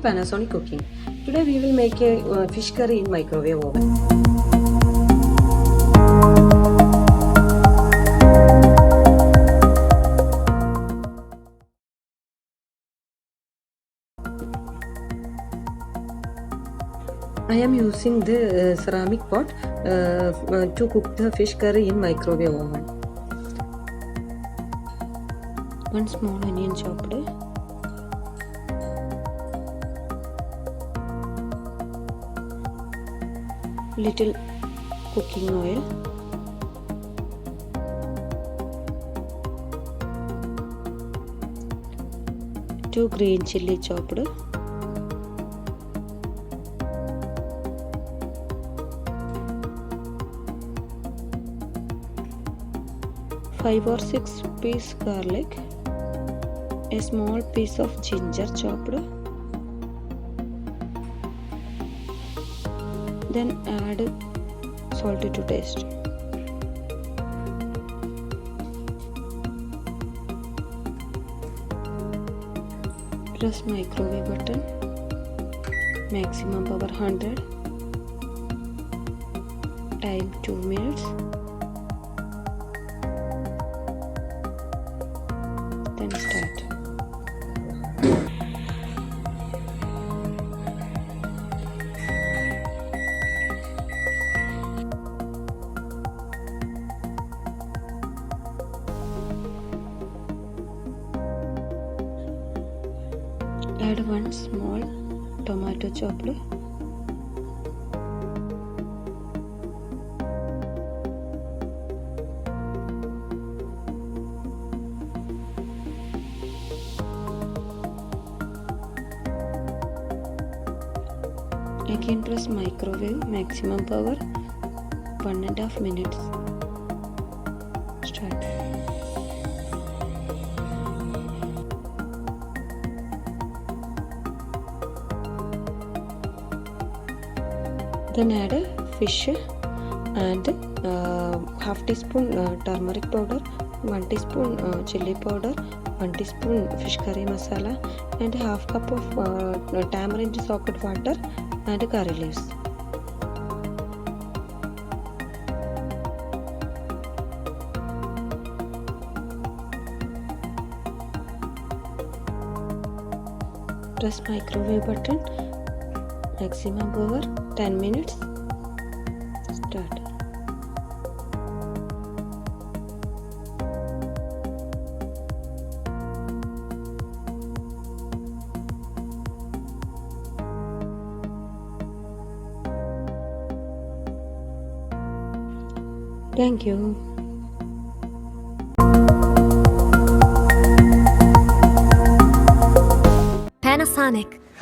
Panasonic cooking. Today we will make a fish curry in microwave oven. I am using the ceramic pot to cook the fish curry in microwave oven. One small onion chopped. Little cooking oil, two green chili chopped, five or six pieces garlic, a small piece of ginger chopped. Then add salt to taste. Press microwave button. Maximum power 100. Time 2 minutes. Then start. Add one small tomato chopped, again press microwave, maximum power 1.5 minutes. Start. Then add fish and half teaspoon turmeric powder, 1 teaspoon chili powder, 1 teaspoon fish curry masala, and half cup of tamarind soaked water and curry leaves. Press microwave button, maximum power 10 minutes. Start. Thank you. Panasonic